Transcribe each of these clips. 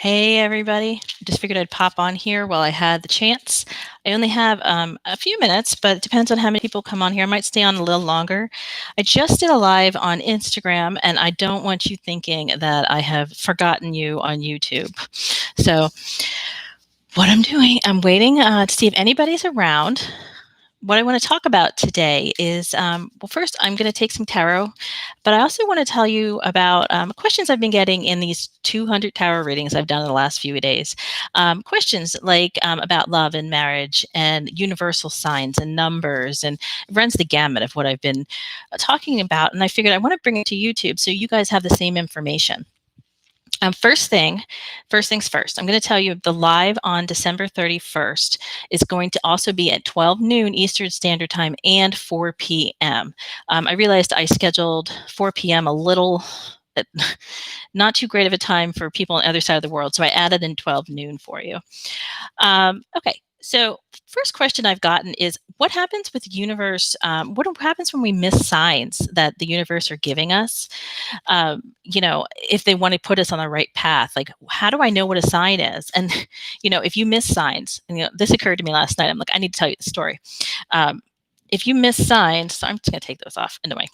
Hey everybody, just figured I'd pop on here while I had the chance. I only have a few minutes, but it depends on how many people come on here. I might stay on a little longer. I just did a live on Instagram, and I don't want you thinking that I have forgotten you on YouTube. So what I'm doing, I'm waiting to see if anybody's around. What I want to talk about today is, well, first, I'm going to take some tarot, but I also want to tell you about questions I've been getting in these 200 tarot readings I've done in the last few days. Questions like about love and marriage and universal signs and numbers, and it runs the gamut of what I've been talking about. And I figured I want to bring it to YouTube so you guys have the same information. First things first, I'm going to tell you the live on December 31st is going to also be at 12 noon Eastern Standard Time and 4 p.m. I realized I scheduled 4 p.m. a little, not too great of a time for people on the other side of the world, so I added in 12 noon for you. Okay, so first question I've gotten is, what happens with the universe? What happens when we miss signs that the universe are giving us? If they want to put us on the right path, like, how do I know what a sign is? And, if you miss signs, and, this occurred to me last night. I'm like, I need to tell you the story. If you miss signs, so I'm just going to take those off anyway.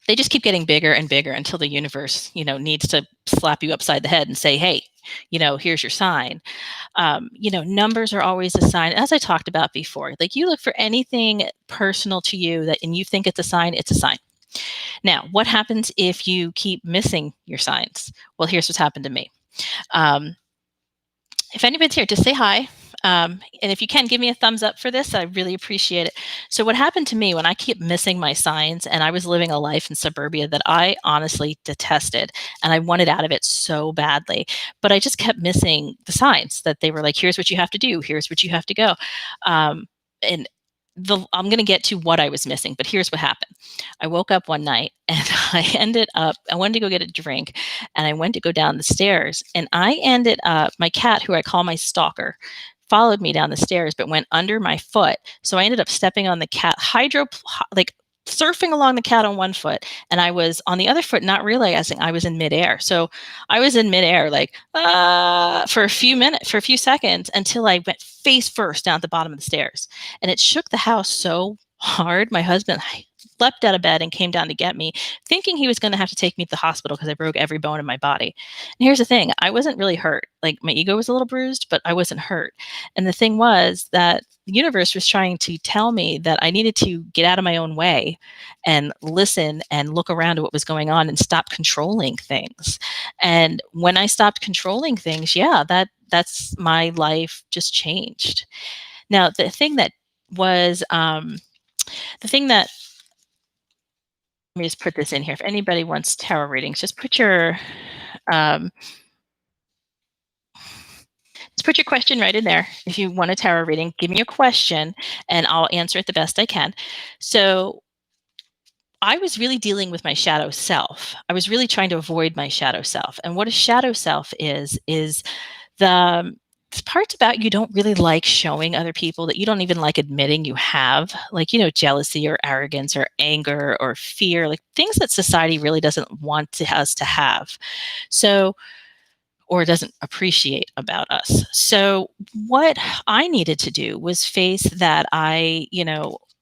They just keep getting bigger and bigger until the universe, needs to slap you upside the head and say, hey, here's your sign. Numbers are always a sign. As I talked about before, like, you look for anything personal to you and you think it's a sign, it's a sign. Now, what happens if you keep missing your signs? Well, here's what's happened to me. If anybody's here, just say hi. And if you can, give me a thumbs up for this. I really appreciate it. So what happened to me when I kept missing my signs, and I was living a life in suburbia that I honestly detested, and I wanted out of it so badly, but I just kept missing the signs that they were like, here's what you have to do. Here's what you have to go. And I'm going to get to what I was missing, but here's what happened. I woke up one night and I wanted to go get a drink, and I went to go down the stairs, and I ended up, my cat, who I call my stalker, followed me down the stairs, but went under my foot. So I ended up stepping on the cat, like surfing along the cat on one foot, and I was on the other foot, not realizing I was in midair. So I was in midair, like, for a few seconds, until I went face first down at the bottom of the stairs. And it shook the house so hard. My husband leapt out of bed and came down to get me, thinking he was going to have to take me to the hospital because I broke every bone in my body. And here's the thing, I wasn't really hurt. Like, my ego was a little bruised, but I wasn't hurt. And the thing was that the universe was trying to tell me that I needed to get out of my own way and listen and look around at what was going on and stop controlling things. And when I stopped controlling things, that's my life just changed. Now, the thing that let me just put this in here. If anybody wants tarot readings, um, just put your question right in there. If you want a tarot reading, give me a question and I'll answer it the best I can. So I was really dealing with my shadow self. I was really trying to avoid my shadow self. And what a shadow self is the parts about you don't really like showing other people, that you don't even like admitting you have, like, jealousy or arrogance or anger or fear, like things that society really doesn't want us to have. So, or doesn't appreciate about us. So what I needed to do was face that I,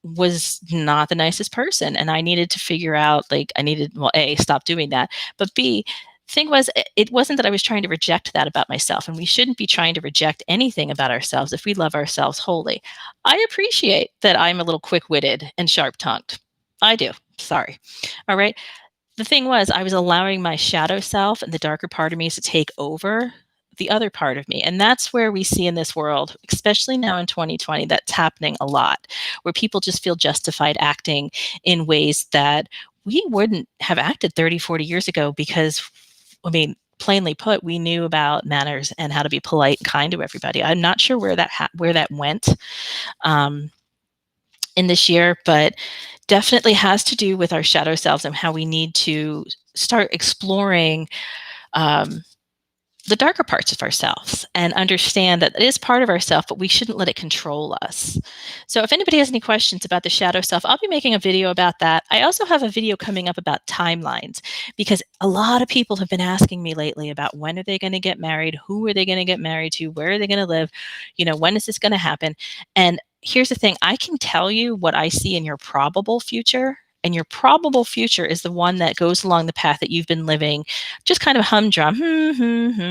was not the nicest person. And I needed to figure out, like, well, A, stop doing that. But B, thing was, it wasn't that I was trying to reject that about myself. And we shouldn't be trying to reject anything about ourselves if we love ourselves wholly. I appreciate that I'm a little quick-witted and sharp-tongued. I do. Sorry. All right. The thing was, I was allowing my shadow self and the darker part of me to take over the other part of me. And that's where we see in this world, especially now in 2020, that's happening a lot, where people just feel justified acting in ways that we wouldn't have acted 30, 40 years ago because, plainly put, we knew about manners and how to be polite and kind to everybody. I'm not sure where that went in this year, but definitely has to do with our shadow selves and how we need to start exploring the darker parts of ourselves and understand that it is part of ourself, but we shouldn't let it control us. So if anybody has any questions about the shadow self, I'll be making a video about that. I also have a video coming up about timelines, because a lot of people have been asking me lately about when are they going to get married, who are they going to get married to, where are they going to live, when is this going to happen? And here's the thing, I can tell you what I see in your probable future. And your probable future is the one that goes along the path that you've been living, just kind of humdrum.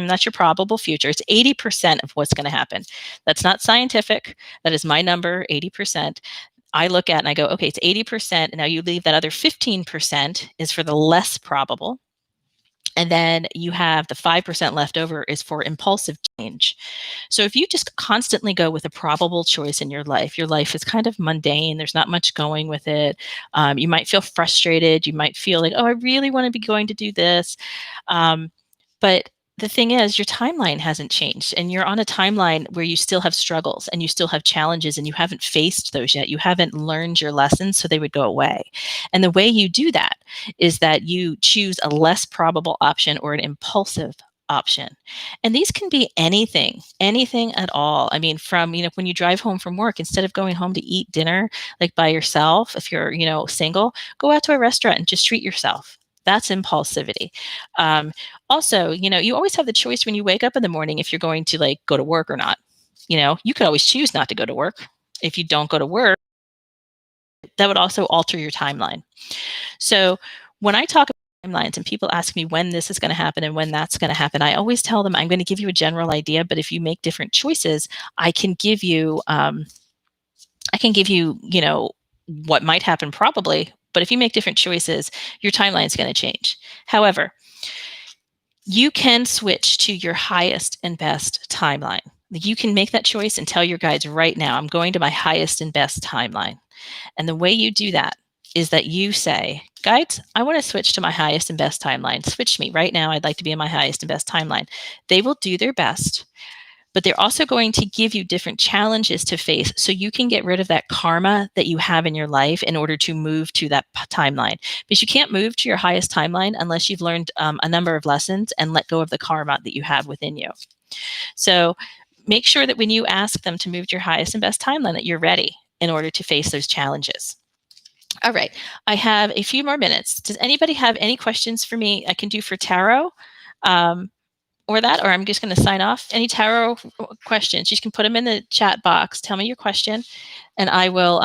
That's your probable future. It's 80% of what's going to happen. That's not scientific. That is my number, 80%. I look at and I go, okay, it's 80%. And now you leave that other 15% is for the less probable. And then you have the 5% left over is for impulsive change. So if you just constantly go with a probable choice in your life is kind of mundane. There's not much going with it. You might feel frustrated. You might feel like, oh, I really want to be going to do this. But the thing is, your timeline hasn't changed, and you're on a timeline where you still have struggles and you still have challenges, and you haven't faced those yet. You haven't learned your lessons so they would go away. And the way you do that is that you choose a less probable option or an impulsive option. And these can be anything at all. I mean, from, when you drive home from work, instead of going home to eat dinner like by yourself, if you're, single, go out to a restaurant and just treat yourself. That's impulsivity. Also, you always have the choice when you wake up in the morning if you're going to go to work or not. You could always choose not to go to work. If you don't go to work, that would also alter your timeline. So when I talk about timelines and people ask me when this is going to happen and when that's going to happen, I always tell them I'm going to give you a general idea, but if you make different choices, I can give you, what might happen probably. But if you make different choices, your timeline is going to change. However, you can switch to your highest and best timeline. You can make that choice and tell your guides right now, I'm going to my highest and best timeline. And the way you do that is that you say, guides, I want to switch to my highest and best timeline. Switch me right now. I'd like to be in my highest and best timeline. They will do their best, but they're also going to give you different challenges to face so you can get rid of that karma that you have in your life in order to move to that timeline. Because you can't move to your highest timeline unless you've learned a number of lessons and let go of the karma that you have within you. So make sure that when you ask them to move to your highest and best timeline, that you're ready in order to face those challenges. All right, I have a few more minutes. Does anybody have any questions for me I can do for tarot? Or I'm just going to sign off. Any tarot questions, you can put them in the chat box. Tell me your question, and I will.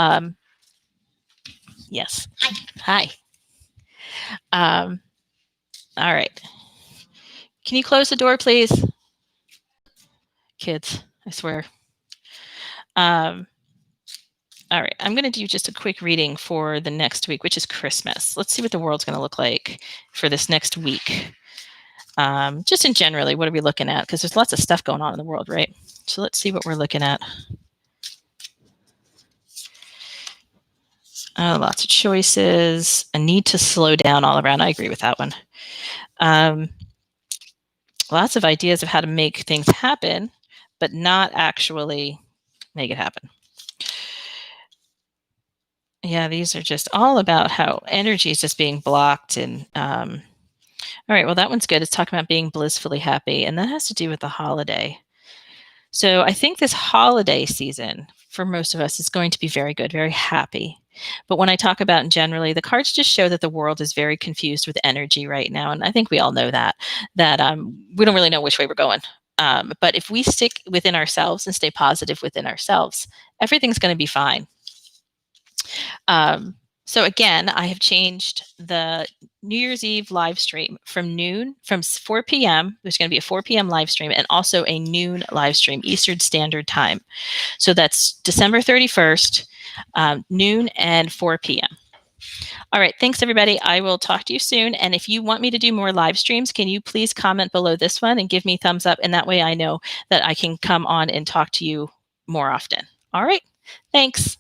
Yes. Hi. All right. Can you close the door, please? Kids, I swear. All right. I'm going to do just a quick reading for the next week, which is Christmas. Let's see what the world's going to look like for this next week. Just in generally, what are we looking at? Because there's lots of stuff going on in the world, right? So let's see what we're looking at. Lots of choices, a need to slow down all around. I agree with that one. Lots of ideas of how to make things happen, but not actually make it happen. Yeah, these are just all about how energy is just being blocked. And all right, well, that one's good. It's talking about being blissfully happy, and that has to do with the holiday. So I think this holiday season for most of us is going to be very good, very happy. But when I talk about generally, the cards just show that the world is very confused with energy right now. And I think we all know that we don't really know which way we're going. But if we stick within ourselves and stay positive within ourselves, everything's going to be fine. So again, I have changed the New Year's Eve live stream from 4 p.m. There's going to be a 4 p.m. live stream and also a noon live stream, Eastern Standard Time. So that's December 31st, noon and 4 p.m. All right. Thanks, everybody. I will talk to you soon. And if you want me to do more live streams, can you please comment below this one and give me thumbs up? And that way I know that I can come on and talk to you more often. All right. Thanks.